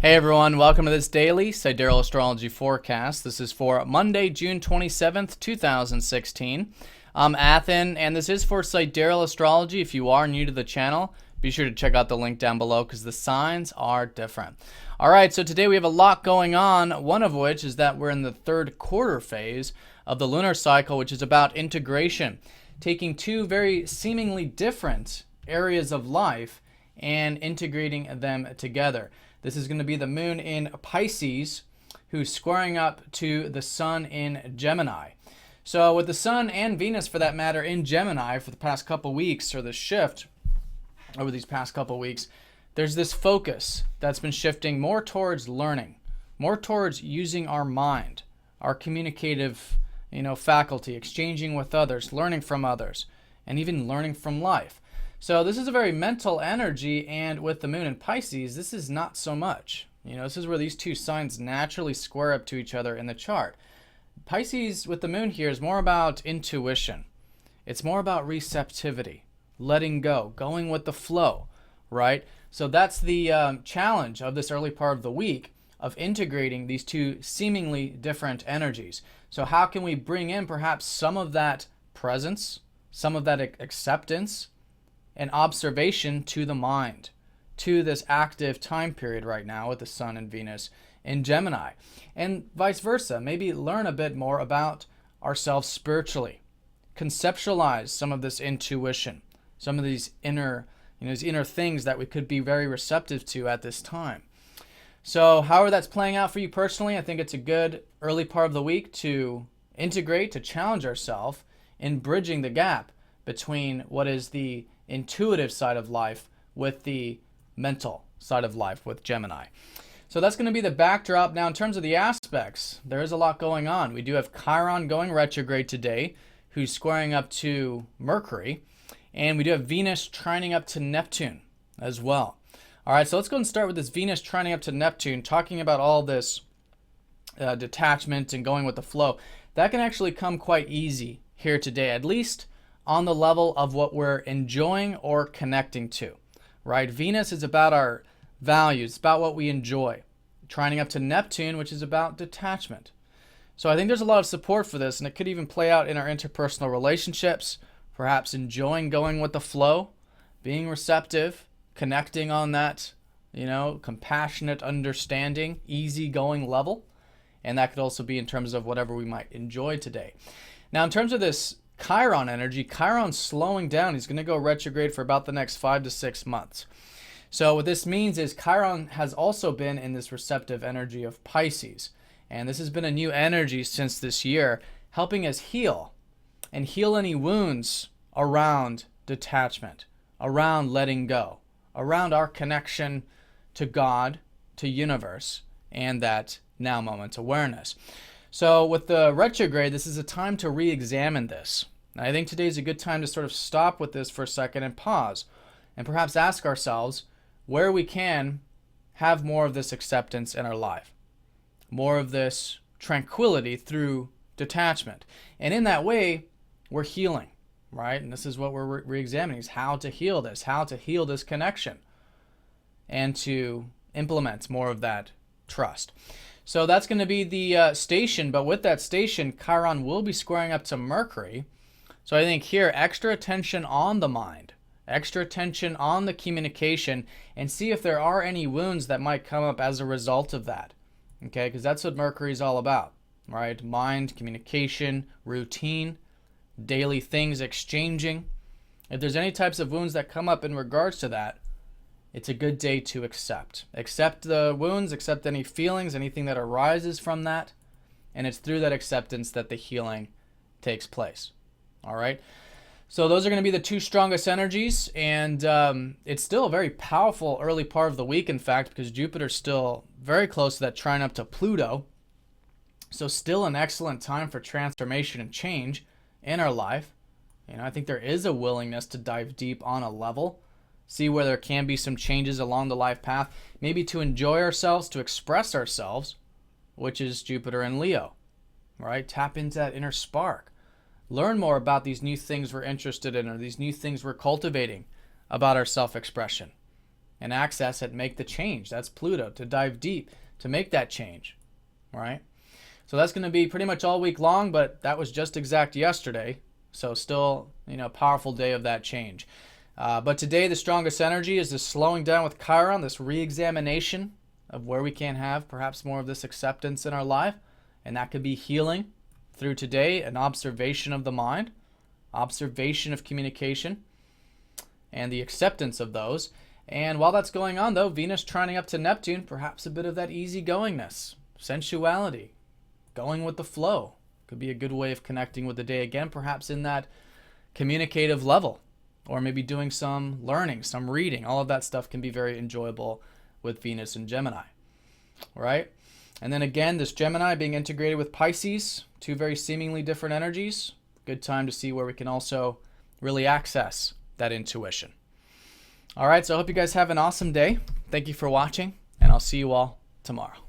Hey everyone, welcome to this daily Sidereal Astrology forecast. This is for Monday, June 27th, 2016. I'm Athen, and this is for Sidereal Astrology. If you are new to the channel, be sure to check out the link down below because the signs are different. All right, so today we have a lot going on, one of which is that we're in the third quarter phase of the lunar cycle, which is about integration, taking two very seemingly different areas of life and integrating them together. This is going to be the moon in Pisces, who's squaring up to the sun in Gemini. So with the sun and Venus, for that matter, in Gemini for the past couple weeks, or the shift over these past couple weeks, there's this focus that's been shifting more towards learning, more towards using our mind, our communicative, faculty, exchanging with others, learning from others, and even learning from life. So this is a very mental energy, and with the moon in Pisces, this is not so much. This is where these two signs naturally square up to each other in the chart. Pisces with the moon here is more about intuition. It's more about receptivity, letting go, going with the flow, right? So that's the challenge of this early part of the week, of integrating these two seemingly different energies. So how can we bring in perhaps some of that presence, some of that acceptance, and observation to the mind, to this active time period right now with the sun and Venus in Gemini, and vice versa. Maybe learn a bit more about ourselves spiritually, conceptualize some of this intuition, some of these inner things that we could be very receptive to at this time. So however that's playing out for you personally, I think it's a good early part of the week to integrate, to challenge ourselves in bridging the gap between what is the intuitive side of life with the mental side of life with Gemini. So that's going to be the backdrop. Now in terms of the aspects, there is a lot going on. We do have Chiron going retrograde today, who's squaring up to Mercury, and we do have Venus trining up to Neptune as well. All right, so let's go and start with this Venus trining up to Neptune, talking about all this detachment and going with the flow. That can actually come quite easy here today, at least on the level of what we're enjoying or connecting to, right? Venus is about our values, about what we enjoy. Trining up to Neptune, which is about detachment. So I think there's a lot of support for this, and it could even play out in our interpersonal relationships, perhaps enjoying going with the flow, being receptive, connecting on that, compassionate, understanding, easygoing level. And that could also be in terms of whatever we might enjoy today. Now, in terms of this Chiron energy, Chiron's slowing down. He's going to go retrograde for about the next 5 to 6 months. So what this means is Chiron has also been in this receptive energy of Pisces. And this has been a new energy since this year, helping us heal and heal any wounds around detachment, around letting go, around our connection to God, to universe, and that now moment awareness. So with the retrograde, this is a time to re-examine this. And I think today is a good time to sort of stop with this for a second and pause and perhaps ask ourselves where we can have more of this acceptance in our life, more of this tranquility through detachment. And in that way, we're healing, right? And this is what we're re-examining, is how to heal this connection and to implement more of that trust. So that's going to be the station, but with that station, Chiron will be squaring up to Mercury. So I think here, extra attention on the mind, extra attention on the communication, and see if there are any wounds that might come up as a result of that. Okay, because that's what Mercury is all about, right? Mind, communication, routine, daily things exchanging. If there's any types of wounds that come up in regards to that, it's a good day to accept. Accept the wounds, accept any feelings, anything that arises from that. And it's through that acceptance that the healing takes place. All right. So those are going to be the two strongest energies. And it's still a very powerful early part of the week, in fact, because Jupiter's still very close to that trine up to Pluto. So still an excellent time for transformation and change in our life. I think there is a willingness to dive deep on a level, see where there can be some changes along the life path, maybe to enjoy ourselves, to express ourselves, which is Jupiter and Leo, right? Tap into that inner spark. Learn more about these new things we're interested in, or these new things we're cultivating about our self-expression. and access it, make the change. That's Pluto, to dive deep, to make that change, right? So that's going to be pretty much all week long, but that was just exact yesterday. So still, powerful day of that change. But today, the strongest energy is this slowing down with Chiron, this re-examination of where we can have perhaps more of this acceptance in our life. And that could be healing through today, an observation of the mind, observation of communication, and the acceptance of those. And while that's going on, though, Venus trining up to Neptune, perhaps a bit of that easygoingness, sensuality, going with the flow. Could be a good way of connecting with the day again, perhaps in that communicative level, or maybe doing some learning, some reading. All of that stuff can be very enjoyable with Venus and Gemini, right? And then again, this Gemini being integrated with Pisces, two very seemingly different energies. Good time to see where we can also really access that intuition. All right, so I hope you guys have an awesome day. Thank you for watching, and I'll see you all tomorrow.